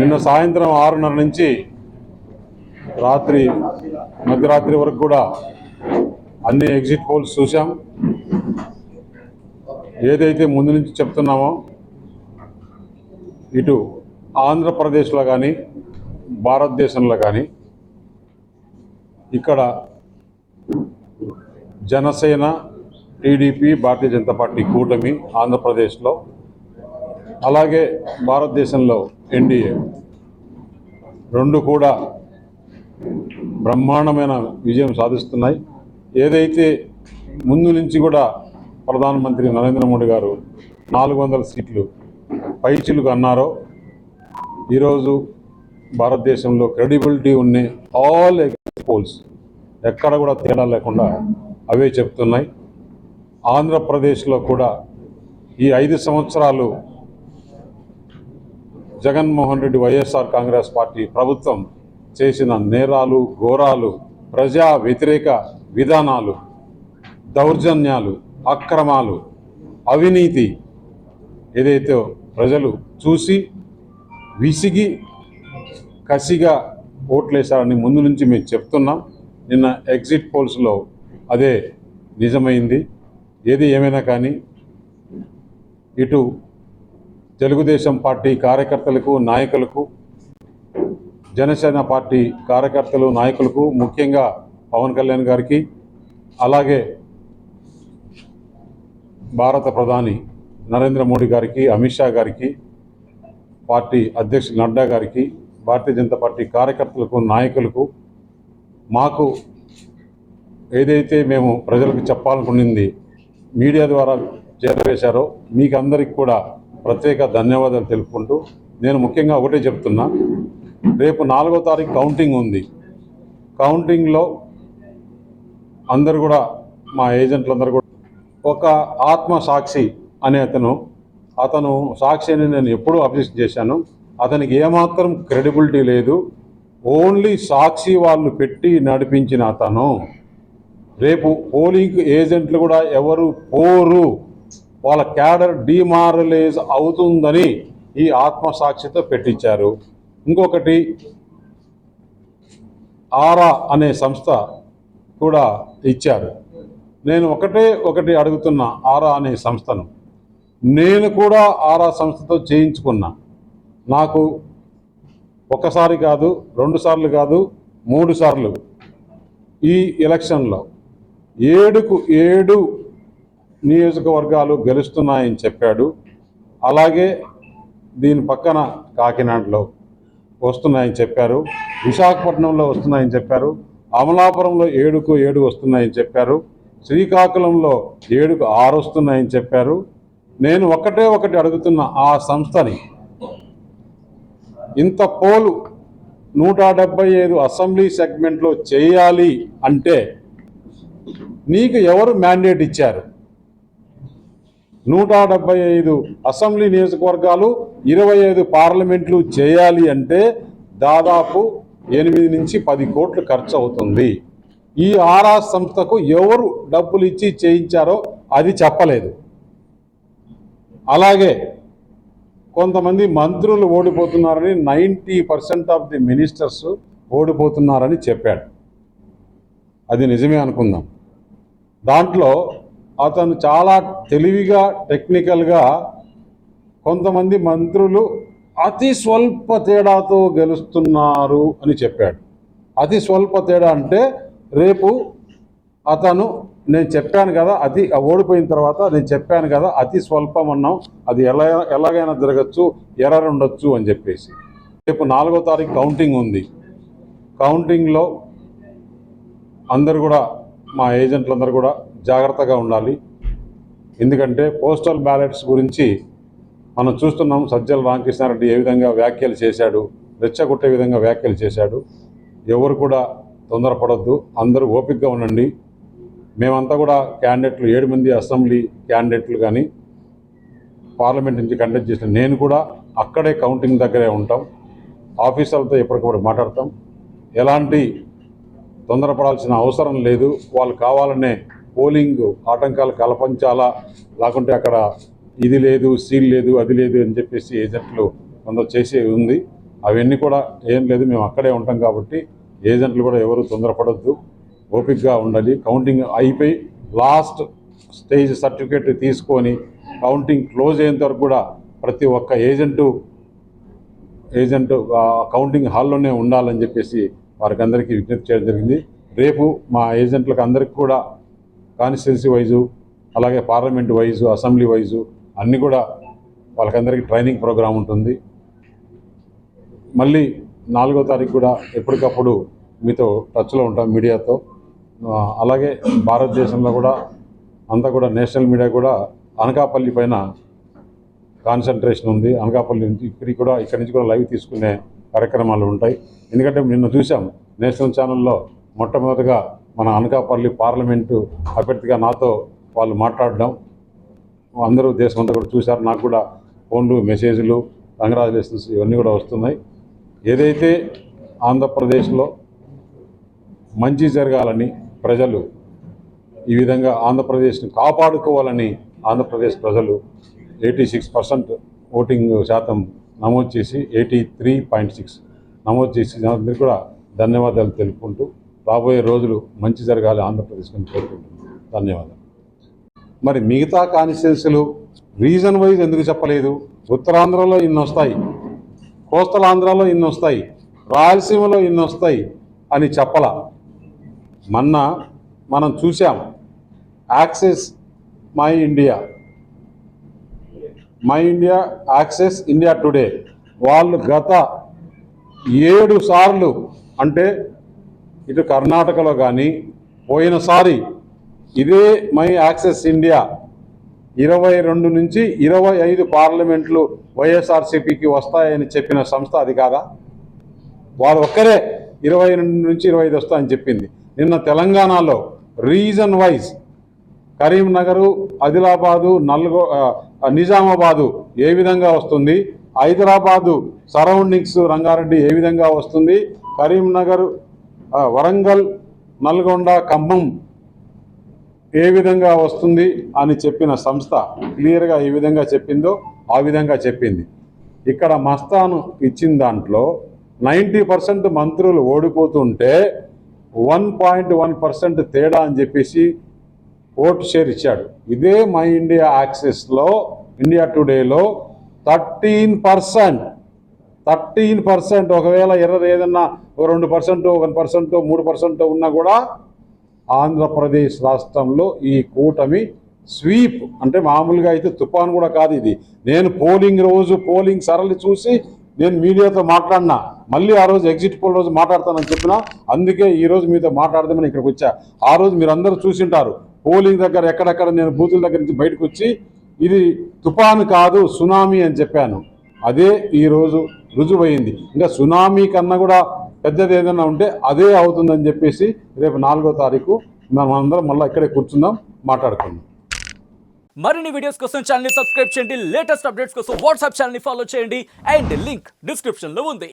నిన్న సాయంత్రం 6:30 నుంచి మధ్యరాత్రి వరకు కూడా అన్ని ఎగ్జిట్ పోల్స్ చూసాం. ఏదైతే ముందు నుంచి చెప్తున్నామో ఇటు ఆంధ్రప్రదేశ్లో కానీ భారతదేశంలో కానీ ఇక్కడ జనసేన, టీడీపీ, భారతీయ జనతా పార్టీ కూటమి ఆంధ్రప్రదేశ్లో, అలాగే భారతదేశంలో ఎన్డీఏ రెండు కూడా బ్రహ్మాండమైన విజయం సాధిస్తున్నాయి. ఏదైతే ముందు నుంచి కూడా ప్రధానమంత్రి నరేంద్ర మోడీ గారు 400 సీట్లు పైచిలుకు అన్నారో, ఈరోజు భారతదేశంలో క్రెడిబిలిటీ ఉన్న ఆల్ ఎగ్జిట్ పోల్స్ ఎక్కడ కూడా తేడా లేకుండా అవే చెప్తున్నాయి. ఆంధ్రప్రదేశ్లో కూడా ఈ 5 సంవత్సరాలు జగన్మోహన్ రెడ్డి వైఎస్ఆర్ కాంగ్రెస్ పార్టీ ప్రభుత్వం చేసిన నేరాలు, ఘోరాలు, ప్రజా వ్యతిరేక విధానాలు, దౌర్జన్యాలు, అక్రమాలు, అవినీతి ఏదైతే ప్రజలు చూసి విసిగి కసిగా ఓట్లేశారని ముందు నుంచి మేము చెప్తున్నాం. నిన్న ఎగ్జిట్ పోల్స్లో అదే నిజమైంది. ఏది ఏమైనా కానీ ఇటు తెలుగుదేశం పార్టీ కార్యకర్తలకు, నాయకులకు, జనసేన పార్టీ కార్యకర్తలు, నాయకులకు, ముఖ్యంగా పవన్ కళ్యాణ్ గారికి, అలాగే భారత ప్రధాని నరేంద్ర మోడీ గారికి, అమిత్ షా గారికి, పార్టీ అధ్యక్షులు నడ్డా గారికి, భారతీయ జనతా పార్టీ కార్యకర్తలకు, నాయకులకు, మాకు ఏదైతే మేము ప్రజలకు చెప్పాలనుకున్నది మీడియా ద్వారా చేరవేశారో మీకు అందరికి కూడా ప్రత్యేక ధన్యవాదాలు తెలుపుకుంటూ, నేను ముఖ్యంగా ఒకటే చెప్తున్నా, రేపు 4వ తారీఖు కౌంటింగ్ ఉంది. కౌంటింగ్లో అందరు కూడా మా ఏజెంట్లందరూ కూడా ఒక ఆత్మ సాక్షి అనే అతను సాక్షి అని నేను ఎప్పుడూ అబ్జెక్ట్ చేశాను. అతనికి ఏమాత్రం క్రెడిబిలిటీ లేదు. ఓన్లీ సాక్షి వాళ్ళు పెట్టి నడిపించిన అతను రేపు పోలింగ్ ఏజెంట్లు కూడా ఎవరు పోరు, వాళ్ళ క్యాడర్ డిమారలైజ్ అవుతుందని ఈ ఆత్మసాక్షితో పెట్టించారు. ఇంకొకటి ఆరా అనే సంస్థ కూడా ఇచ్చారు. నేను ఒకటి అడుగుతున్నా, ఆరా అనే సంస్థను నేను కూడా ఆరా సంస్థతో చేయించుకున్నా. నాకు ఒకసారి కాదు, 2 సార్లు కాదు, 3 సార్లు ఈ ఎలక్షన్లో 7కు 7 నియోజకవర్గాలు గెలుస్తున్నాయని చెప్పాడు. అలాగే దీని పక్కన కాకినాడలో వస్తున్నాయని చెప్పారు, విశాఖపట్నంలో వస్తున్నాయని చెప్పారు, అమలాపురంలో 7కు 7 వస్తున్నాయని చెప్పారు, శ్రీకాకుళంలో 7కు 6 వస్తున్నాయని చెప్పారు. నేను ఒకటి అడుగుతున్న ఆ సంస్థని, ఇంత పోలు 175 అసెంబ్లీ సెగ్మెంట్లో చేయాలి అంటే నీకు ఎవరు మ్యాండేట్ ఇచ్చారు? 175 అసెంబ్లీ నియోజకవర్గాలు, 25 పార్లమెంట్లు చేయాలి అంటే దాదాపు 8 నుంచి 10 కోట్లు ఖర్చు అవుతుంది. ఈ ఆరా సంస్థకు ఎవరు డబ్బులు ఇచ్చి చేయించారో అది చెప్పలేదు. అలాగే కొంతమంది మంత్రులు ఓడిపోతున్నారని, 90% ఆఫ్ ది మినిస్టర్స్ ఓడిపోతున్నారని చెప్పాడు. అది నిజమే అనుకుందాం. దాంట్లో అతను చాలా తెలివిగా, టెక్నికల్గా కొంతమంది మంత్రులు అతి స్వల్ప తేడాతో గెలుస్తున్నారు అని చెప్పాడు. అతి స్వల్ప తేడా అంటే రేపు అతను నేను చెప్పాను కదా, అది ఓడిపోయిన తర్వాత నేను చెప్పాను కదా అతి స్వల్పం అన్నాం, అది ఎలాగైనా జరగచ్చు, ఎర్రర్ ఉండొచ్చు అని చెప్పేసి. రేపు 4వ తారీఖు కౌంటింగ్ ఉంది. కౌంటింగ్లో అందరూ కూడా, మా ఏజెంట్లందరూ కూడా జాగ్రత్తగా ఉండాలి. ఎందుకంటే పోస్టల్ బ్యాలెట్స్ గురించి మనం చూస్తున్నాం. సజ్జల రామకృష్ణారెడ్డి ఏ విధంగా వ్యాఖ్యలు చేశాడు, రెచ్చగొట్టే విధంగా వ్యాఖ్యలు చేశాడు. ఎవరు కూడా తొందరపడొద్దు, అందరూ ఓపికగా ఉండండి. మేమంతా కూడా క్యాండిడేట్లు 7 మంది అసెంబ్లీ క్యాండిడేట్లు కానీ పార్లమెంట్ నుంచి కండక్ట్ చేసిన నేను కూడా అక్కడే కౌంటింగ్ దగ్గరే ఉంటాం. ఆఫీసర్లతో ఎప్పటికప్పుడు మాట్లాడతాం. ఎలాంటి తొందరపడాల్సిన అవసరం లేదు. వాళ్ళు కావాలనే పోలింగ్ ఆటంకాలు కల్పించాలా, లేకుంటే అక్కడ ఇది లేదు, సీల్ లేదు, అది లేదు అని చెప్పేసి ఏజెంట్లు కొందరు చేసే ఉంది. అవన్నీ కూడా ఏం లేదు, మేము అక్కడే ఉంటాం కాబట్టి ఏజెంట్లు కూడా ఎవరు తొందరపడొద్దు, ఓపికగా ఉండాలి. కౌంటింగ్ అయిపోయి లాస్ట్ స్టేజ్ సర్టిఫికేట్ తీసుకొని కౌంటింగ్ క్లోజ్ అయ్యేంత వరకు కూడా ప్రతి ఒక్క ఏజెంటు కౌంటింగ్ హాల్లోనే ఉండాలని చెప్పేసి వారికి అందరికీ విజ్ఞప్తి చేయడం జరిగింది. రేపు మా ఏజెంట్లకు అందరికీ కూడా కాన్స్టిట్యున్సీ వైజు, అలాగే పార్లమెంట్ వైజు, అసెంబ్లీ వైజు అన్నీ కూడా వాళ్ళకందరికీ ట్రైనింగ్ ప్రోగ్రాం ఉంటుంది. మళ్ళీ 4వ తారీఖు కూడా ఎప్పటికప్పుడు మీతో టచ్లో ఉంటాం మీడియాతో. అలాగే భారతదేశంలో కూడా అంతా కూడా నేషనల్ మీడియా కూడా అనకాపల్లి పైన కాన్సన్ట్రేషన్ ఉంది. అనకాపల్లి నుంచి ఇక్కడి నుంచి కూడా లైవ్ తీసుకునే కార్యక్రమాలు ఉంటాయి. ఎందుకంటే నిన్న చూసాం నేషనల్ ఛానల్లో మొట్టమొదటిగా మన అనకాపల్లి పార్లమెంటు అభ్యర్థిగా నాతో వాళ్ళు మాట్లాడడం అందరూ దేశమంతా కూడా చూశారు. నాకు కూడా ఫోన్లు, మెసేజ్లు, కంగ్రాచులేషన్స్ ఇవన్నీ కూడా వస్తున్నాయి. ఏదైతే ఆంధ్రప్రదేశ్లో మంచి జరగాలని ప్రజలు ఈ విధంగా ఆంధ్రప్రదేశ్ని కాపాడుకోవాలని ఆంధ్రప్రదేశ్ ప్రజలు 86% ఓటింగ్ శాతం నమోదు చేసి 83.6 నమోదు చేసి అందరికీ కూడా ధన్యవాదాలు తెలుపుకుంటూ రాబోయే రోజులు మంచి జరగాలి ఆంధ్రప్రదేశ్ని కోరుకుంటున్నాను. ధన్యవాదాలు. మరి మిగతా కాన్స్టిట్యున్సీలు రీజన్ వైజ్ ఎందుకు చెప్పలేదు? ఉత్తరాంధ్రలో ఇన్ని వస్తాయి, కోస్టల్ ఆంధ్రాలో ఇన్ని వస్తాయి, రాయలసీమలో ఇన్ని వస్తాయి అని చెప్పలా. మనం చూసాం access my India, access India today వాళ్ళు గత 7 సార్లు అంటే ఇటు కర్ణాటకలో కానీ పోయినసారి ఇదే మై యాక్సెస్ ఇండియా 22 నుంచి 25 పార్లమెంట్లు వైఎస్ఆర్సీపీకి వస్తాయని చెప్పిన సంస్థ అది కాదా? వారు ఒక్కరే 22 నుంచి 25 వస్తాయని చెప్పింది. నిన్న తెలంగాణలో రీజన్ వైజ్ కరీంనగరు, ఆదిలాబాదు, నిజామాబాదు ఏ విధంగా వస్తుంది, హైదరాబాదు సరౌండింగ్స్ రంగారెడ్డి ఏ విధంగా వస్తుంది, కరీంనగర్, వరంగల్, నల్గొండ, ఖమ్మం ఏ విధంగా వస్తుంది అని చెప్పిన సంస్థ క్లియర్గా ఏ విధంగా చెప్పిందో ఆ విధంగా చెప్పింది. ఇక్కడ మస్తాను ఇచ్చిన దాంట్లో 90% మంత్రులు ఓడిపోతుంటే 1.1% తేడా అని చెప్పేసి ఓటు షేర్ ఇచ్చాడు. ఇదే మై ఇండియా యాక్సెస్లో ఇండియా టుడేలో 13%. ఒకవేళ ఏదన్నా 2%, 1%, 3% ఉన్నా కూడా ఆంధ్రప్రదేశ్ రాష్ట్రంలో ఈ కూటమి స్వీప్ అంటే మామూలుగా అయితే తుఫాను కూడా కాదు ఇది. నేను పోలింగ్ సరళి చూసి నేను మీడియాతో మాట్లాడినా, మళ్ళీ ఆ రోజు ఎగ్జిట్ పోల్ రోజు మాట్లాడతానని చెప్పినా, అందుకే ఈరోజు మీతో మాట్లాడదామని ఇక్కడికి వచ్చా. ఆ రోజు మీరు అందరూ చూసింటారు పోలింగ్ దగ్గర ఎక్కడెక్కడ నేను బూతుల దగ్గర నుంచి బయటకు వచ్చి ఇది తుఫాను కాదు సునామీ అని చెప్పాను. అదే ఈరోజు రుజువైంది. ఇంకా సునామీ కన్నా కూడా పెద్దది ఏదైనా ఉంటే అదే అవుతుందని చెప్పేసి రేపు 4వ తారీఖు మనం అందరం మళ్ళీ ఇక్కడే కూర్చుందాం, మాట్లాడుకుందాం. మరిన్ని వీడియోస్ కోసం ఛానల్ ని సబ్స్క్రైబ్ చేయండి, లేటెస్ట్ అప్డేట్స్ కోసం వాట్సాప్ ఛానల్ ని ఫాలో చేయండి అండ్ లింక్ డిస్క్రిప్షన్ లో ఉంది.